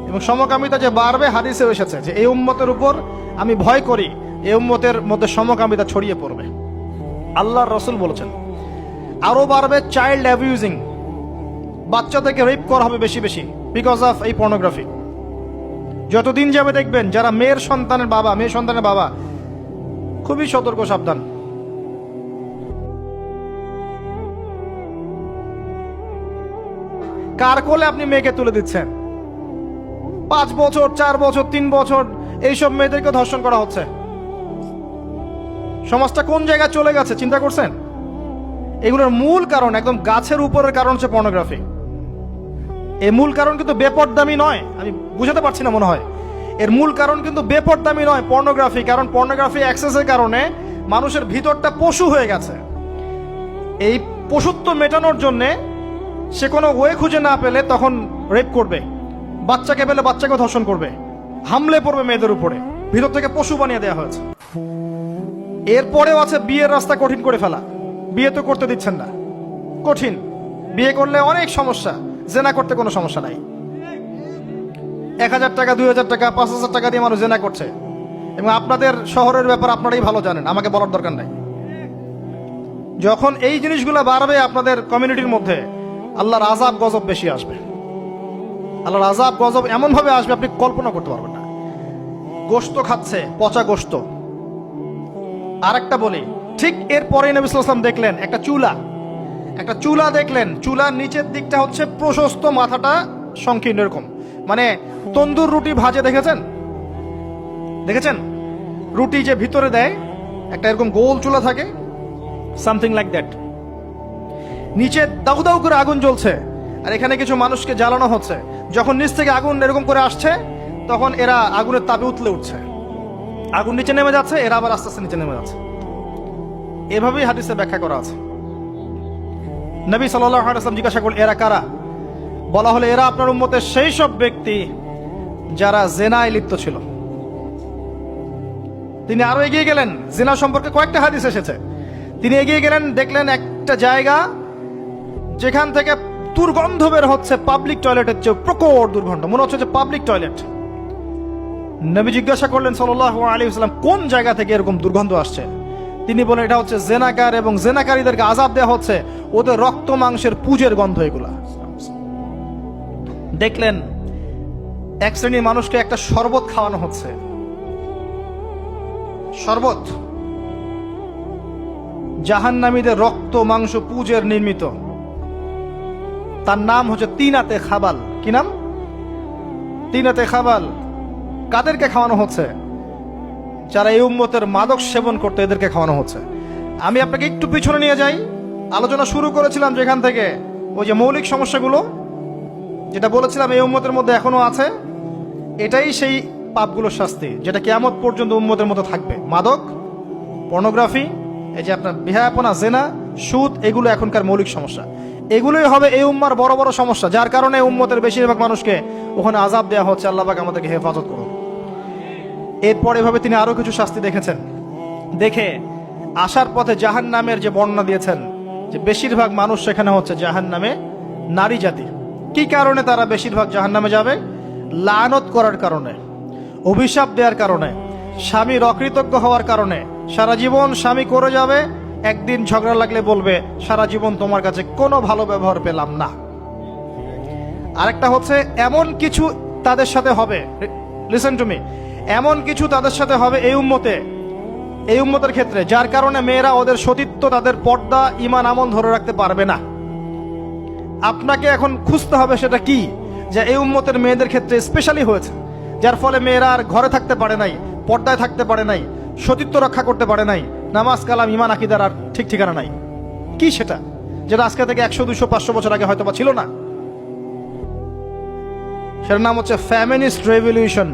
এবং সমকামিতা যে বাড়বে, হাদিসে এসেছে যে এই উম্মতের উপর আমি ভয় করি এই উম্মতের মধ্যে সমকামিতা ছড়িয়ে পড়বে। আল্লাহর রাসূল বলেছেন আরো বাড়বে চাইল্ড অ্যাবিউজিং, বাচ্চাদেরকে রেপ করা হবে বেশি বেশি বিকজ অফ এই পর্নোগ্রাফি। যতদিন যাবে দেখবেন যারা মেয়ে সন্তানের বাবা খুবই সতর্ক, সাবধান। কার কোলে আপনি মেয়েকে তুলে দিচ্ছেন? 5 বছর, 4 বছর, 3 বছর এইসব মেয়েদেরকে ধর্ষণ করা হচ্ছে। সমাজটা কোন জায়গায় চলে গেছে চিন্তা করছেন? এগুলোর মূল কারণ, একদম গাছের উপরের কারণ হচ্ছে পর্নোগ্রাফি। এই মূল কারণ কিন্তু বেপরদামি নয়, আমি বুঝাতে পারছি না মনে হয়। এর মূল কারণ কিন্তু বেপরদামি নয়, পর্নোগ্রাফি। কারণ পর্নোগ্রাফি অ্যাক্সেসের কারণে মানুষের ভিতরটা পশু হয়ে গেছে। এই পশুত্ব মেটানোর জন্যে সে কোনো ওয়ে খুঁজে না পেলে তখন রেপ করবে, বাচ্চাকে পেলে বাচ্চাকে ধর্ষণ করবে, হামলে পড়বে মেয়েদের উপরে। ভিতর থেকে পশু বানিয়ে দেওয়া হয়েছে। এরপরেও আছে বিয়ের রাস্তা কঠিন করে ফেলা। বিয়ে তো করতে দিচ্ছেন না, কঠিন। বিয়ে করলে অনেক সমস্যা, জেনা করতে কোনো সমস্যা নাই। 1000 টাকা, 2000 টাকা, 5000 টাকা দিয়ে মানুষ জেনা করছে। এবং আপনাদের শহরের ব্যাপার আপনারাই ভালো জানেন, আমাকে বলার দরকার নাই। যখন এই জিনিসগুলো বাড়বে আপনাদের কমিউনিটির মধ্যে, আল্লাহর আযাব গজব বেশি আসবে। আল্লাহর আযাব গজব এমন ভাবে আসবে আপনি কল্পনা করতে পারবেন না। গোশত খাচ্ছে, পচা গোশত। আরেকটা বলি, ঠিক এরপরে নবী সাল্লাল্লাহু আলাইহি ওয়াসাল্লাম দেখলেন একটা চুলা দেখলেন। চুলার নিচের দিকটা হচ্ছে প্রশস্ত, মাথাটা সংকীর্ণ এরকম, মানে তন্দুর রুটি ভাজে দেখেছেন? রুটি যে ভিতরে দেয় একটা এরকম গোল চুলা থাকে, সামথিং লাইক দ্যাট। নিচে দাউ দাউ করে আগুন জ্বলছে, আর এখানে কিছু মানুষকে জ্বালানো হচ্ছে। যখন নিচ থেকে আগুন এরকম করে আসছে, তখন এরা আগুনের তাপে উতলে উঠছে। আগুন নিচে নেমে যাচ্ছে, এরা আবার আস্তে আস্তে নিচে নেমে যাচ্ছে। এভাবেই হাদিসে ব্যাখ্যা করা আছে। নবী সাল্লাল্লাহু আলাইহি ওয়াসাল্লাম জিজ্ঞাসা করলেন, এরা কারা? বলা হলো, এরা আপনার উম্মতের সেই সব ব্যক্তি যারা জেনায় লিপ্ত ছিল। তিনি আরো এগিয়ে গেলেন, জিনা সম্পর্কে কয়েকটা হাদিস এসেছে। তিনি এগিয়ে গেলেন, দেখলেন একটা জায়গা যেখান থেকে দুর্গন্ধ বের হচ্ছে, পাবলিক টয়লেটের চেয়ে প্রকট দুর্গন্ধ, মনে হচ্ছে যে পাবলিক টয়লেট। নবী জিজ্ঞাসা করলেন সাল্লাল্লাহু আলাইহি ওয়াসাল্লাম, কোন জায়গা থেকে এরকম দুর্গন্ধ আসছে? তিনি বলেন, এটা হচ্ছে জেনাকার, এবং জেনাকারীদেরকে আযাব দেওয়া হচ্ছে, ওদের রক্ত মাংসের পুজের গন্ধ এগুলা। দেখলেন এক শ্রেণীর মানুষকে একটা শরবত খাওয়ানো হচ্ছে। শরবত জাহান্নামীদের রক্ত মাংস পুজের নির্মিত। তার নাম হচ্ছে তিনাতে খাবাল। কি নাম? তিনাতে খাবাল। কাদেরকে খাওয়ানো হচ্ছে? যারা এই উম্মতের মাদক সেবন করতে, এদেরকে খাওয়ানো হচ্ছে। আমি আপনাকে একটু পিছনে নিয়ে যাই। আলোচনা শুরু করেছিলাম যেখান থেকে, ওই যে মৌলিক সমস্যাগুলো যেটা বলেছিলাম এই উম্মতের মধ্যে এখনো আছে, এটাই সেই পাপগুলোর শাস্তি যেটা কিয়ামত পর্যন্ত উম্মতের মধ্যে থাকবে। মাদক, পর্নোগ্রাফি, এই যে আপনার বিহায়াপনা, জেনা, সুদ, এগুলো এখনকার মৌলিক সমস্যা। এগুলোই হবে এই উম্মার বড় বড় সমস্যা, যার কারণে উম্মতের বেশিরভাগ মানুষকে ওখানে আযাব দেওয়া হচ্ছে। আল্লাহ পাক আমাদেরকে হেফাজত করুন। এরপর এভাবে তিনি আরো কিছু শাস্তি দেখেছেন, দেখে আসার পথে জাহান্নামের যে বর্ণনা দিয়েছেন, যে বেশিরভাগ মানুষ সেখানে হচ্ছে জাহান্নামে নারী জাতি। কি কারণে তারা বেশিরভাগ জাহান্নামে যাবে? লানত করার কারণে, অভিশাপ দেওয়ার কারণে, স্বামীর অকৃতজ্ঞ হওয়ার কারণে। সারা জীবন স্বামী করে যাবে, একদিন ঝগড়া লাগলে বলবে সারা জীবন তোমার কাছে কোনো ভালো ব্যবহার পেলাম না। আরেকটা হচ্ছে এমন কিছু তাদের সাথে হবে, লিসেন টু মি, এমন কিছু তাদের সাথে হবে এই উম্মতের ক্ষেত্রে, যার কারণে মেয়েরা ওদের সতীত্ব, তাদের পর্দা, ঈমান, আমল ধরে রাখতে পারবে না। আপনাকে এখন খুঁজতে হবে সেটা কি, যে এই উম্মতের মেয়েদের ক্ষেত্রে স্পেশালি হয়েছে, যার ফলে মেয়েরা আর ঘরে থাকতে পারে নাই, পর্দায় থাকতে পারে নাই, সতীত্ব রক্ষা করতে পারে নাই, নামাজ কালাম ঈমান আকীদার আর ঠিক ঠিকানা নাই। কি সেটা, যেটা আজকে থেকে 100, 200, 500 বছর আগে হয়তো বা ছিল না? সেটার নাম হচ্ছে ফেমিনিস্ট রেভলিউশন।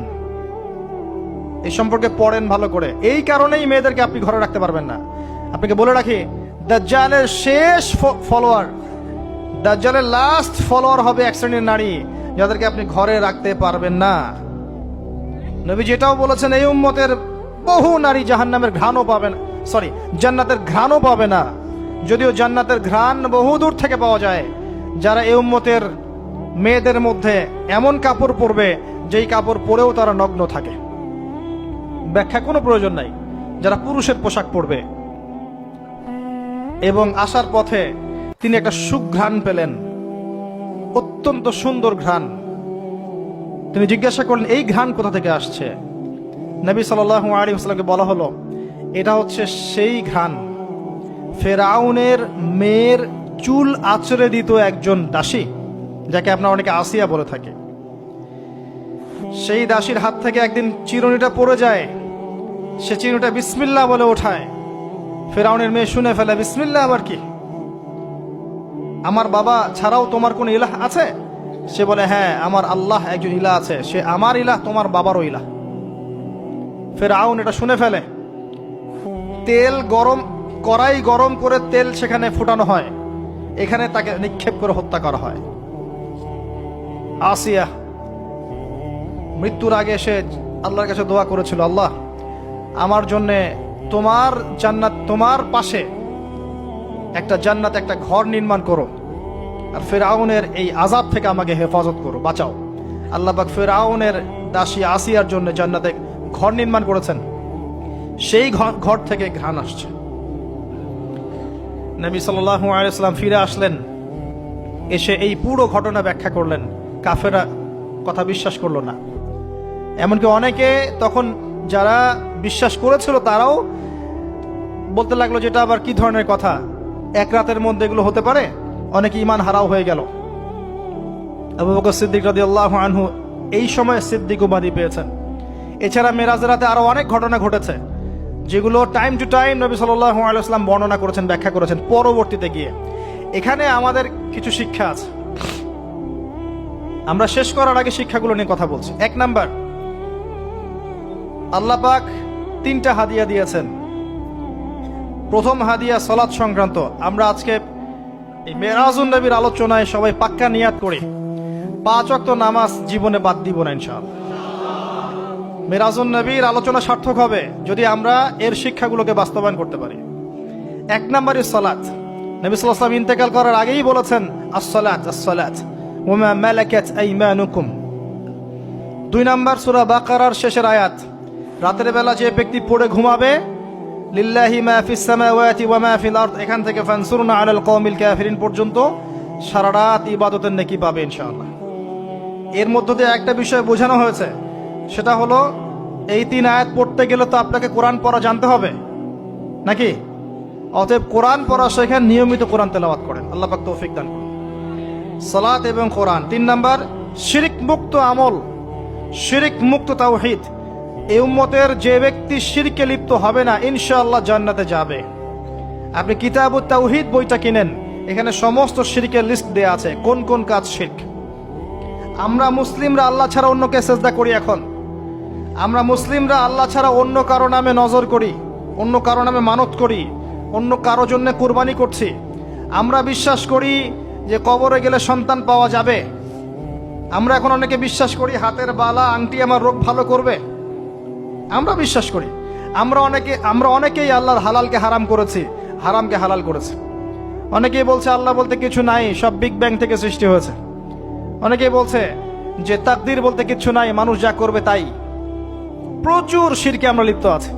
এই সম্পর্কে পড়েন ভালো করে। এই কারণেই মেয়েদেরকে আপনি ঘরে রাখতে পারবেন না। আপনাকে বলে রাখি, দাজ্জালের শেষ ফলোয়ার, দাজ্জালের লাস্ট ফলোয়ার হবে এক শ্রেণীর নারী, যাদেরকে আপনি ঘরে রাখতে পারবেন না। নবী যেটাও বলেছেন, এই উম্মতের বহু নারী জাহান্নামের ঘ্রাণও পাবে না, জান্নাতের ঘ্রাণও পাবে না। যদিও জান্নাতের ঘ্রাণ বহু দূর থেকে পাওয়া যায়। যারা এই উম্মতের মেয়েদের মধ্যে এমন কাপড় পরবে যেই কাপড় পরেও তারা নগ্ন থাকে, ব্যাখ্যা কোনো প্রয়োজন নাই, যারা পুরুষের পোশাক পরবে। এবং আসার পথে তিনি একটা সুঘ্রাণ পেলেন, অত্যন্ত সুন্দর ঘ্রাণ। তিনি জিজ্ঞাসা করলেন এই ঘ্রাণ কোথা থেকে আসছে? নবী সাল্লাল্লাহু আলাইহি ওয়াসাল্লামকে বলা হলো, এটা হচ্ছে সেই ঘ্রাণ ফেরাউনের মেয়ের চুল আঁচড়ে দিত একজন দাসী, যাকে আপনারা অনেকে আসিয়া বলে থাকে। সেই দাসীর হাত থেকে একদিন চিরুনিটা পড়ে যায়, সে চিরুনিটা বিসমিল্লাহ বলে ওঠায়। ফেরাউনের মেয়ে শুনে ফেলে, বিসমিল্লাহ আবার কি? আমার বাবা ছাড়াও তোমার কোন ইলাহ আছে? সে বলে, হ্যাঁ, আমার আল্লাহ একজন ইলাহ আছে, সে আমার ইলাহ, তোমার বাবারও ইলাহ। ফেরাউন এটা শুনে ফেলে। তেল গরম, কড়াই গরম করে তেল সেখানে ফুটানো হয়, এখানে তাকে নিক্ষেপ করে হত্যা করা হয়। আসিয়া মৃত্যুর আগে সে আল্লাহর কাছে দোয়া করেছিল, আল্লাহ আমার জন্য তোমার জান্নাত, তোমার পাশে একটা জান্নাত, একটা ঘর নির্মাণ করো, আর ফেরাউনের এই আযাব থেকে আমাকে হেফাজত করো, বাঁচাও। আল্লাহ পাক ফেরাউনের দাসী আসিয়ার জন্য জান্নাতে ঘর নির্মাণ করেছেন। সেই ঘর থেকে ঘ্রাণ আসছে। নবী সাল্লাল্লাহু আলাইহি ওয়াসাল্লাম ফিরে আসলেন, এসে এই পুরো ঘটনা ব্যাখ্যা করলেন। কাফেররা কথা বিশ্বাস করলো না। এমনকি অনেকে তখন যারা বিশ্বাস করেছিল তারাও বলতে লাগলো, যেটা আবার কি ধরনের কথা, এক রাতের মধ্যে এগুলো হতে পারে? অনেকে ঈমান হারাও হয়ে গেল। আবু বকর সিদ্দিক রাদিয়াল্লাহু আনহু এই সময় সিদ্দিক উপাধি পেয়েছেন। এছাড়া মেরাজের রাতে আরো অনেক ঘটনা ঘটেছে, যেগুলো টাইম টু টাইম নবী সাল্লাল্লাহু আলাইহি ওয়াসাল্লাম বর্ণনা করেছেন, ব্যাখ্যা করেছেন পরবর্তীতে গিয়ে। এখানে আমাদের কিছু শিক্ষা আছে। আমরা শেষ করার আগে শিক্ষাগুলো নিয়ে কথা বলছি। 1 নাম্বার, আল্লাহ পাক 3টা হাদিয়া দিয়েছেন। প্রথম হাদিয়া সালাত সংক্রান্ত। আমরা আজকে এই মেরাজুন নবীর আলোচনায় সবাই পাক্কা নিয়াত করি, 5 ওয়াক্ত নামাজ জীবনে বাদ দিব না ইনশাআল্লাহ। মেরাজুন নবীর আলোচনা সার্থক হবে যদি আমরা এর শিক্ষাগুলোকে বাস্তবায়ন করতে পারি। 1 নম্বরে সালাত। নবী সাল্লাল্লাহু আলাইহি ওয়াসাল্লাম ইন্তেকাল করার আগেই বলেছেন, আস-সালাত আস-সালাত ওয়া মা মালাকাত আইমানুকুম। 2 নম্বর সূরা বাকারার শেষের আয়াত, রাতের বেলা যে ব্যক্তি পড়ে ঘুমাবে, লিল্লাহি মা ফিস সামাওয়াতি ওয়া মা ফিল আরদ, এখান থেকে ফানসুরনা আলাল কওমিল কাফিরিন পর্যন্ত সারা রাত ইবাদতের নেকি পাবে ইনশাআল্লাহ। এর মধ্য দিয়ে একটা বিষয় বোঝানো হয়েছে, সেটা হলো এই 3 আয়াত পড়তে গেলে তো আপনাকে কোরআন পড়া জানতে হবে নাকি? অতএব কোরআন পড়া শেখেন, নিয়মিত কোরআন তেলাওয়াত করেন, আল্লাহ পাক তৌফিক দান করুন। সালাত এবং কোরআন। 3 নাম্বার, শিরক মুক্ত আমল, শিরক মুক্ত তাওহীদ। এই উম্মতের যে ব্যক্তি শিরকে লিপ্ত হবে না, ইনশাআল্লাহ জান্নাতে যাবে। আপনি কিতাবুত তাওহীদ বইটা কিনেন, এখানে সমস্ত শিরকের লিস্ট দেয়া আছে, কোন কোন কাজ শিরক। আমরা মুসলিমরা আল্লাহ ছাড়া অন্যকে সেজদা করি। এখন আমরা মুসলিমরা আল্লাহ ছাড়া অন্য কারো নামে নজর করি, অন্য কারো নামে মানত করি, অন্য কারো জন্য কুরবানি করছি। আমরা বিশ্বাস করি যে কবরে গেলে সন্তান পাওয়া যাবে। আমরা এখন অনেকে বিশ্বাস করি হাতের বালা আংটি আমার রোগ ভালো করবে। আমরা বিশ্বাস করি। আমরা অনেকেই আল্লাহর হালালকে হারাম করেছি, হারামকে হালাল করেছি। অনেকেই বলছে আল্লাহ বলতে কিছু নাই, সব বিগ ব্যাং থেকে সৃষ্টি হয়েছে। অনেকেই বলছে যে তাকদীর বলতে কিছু নাই, মানুষ যা করবে তাই। প্রচুর শিরকে আমরা লিপ্ত আছি।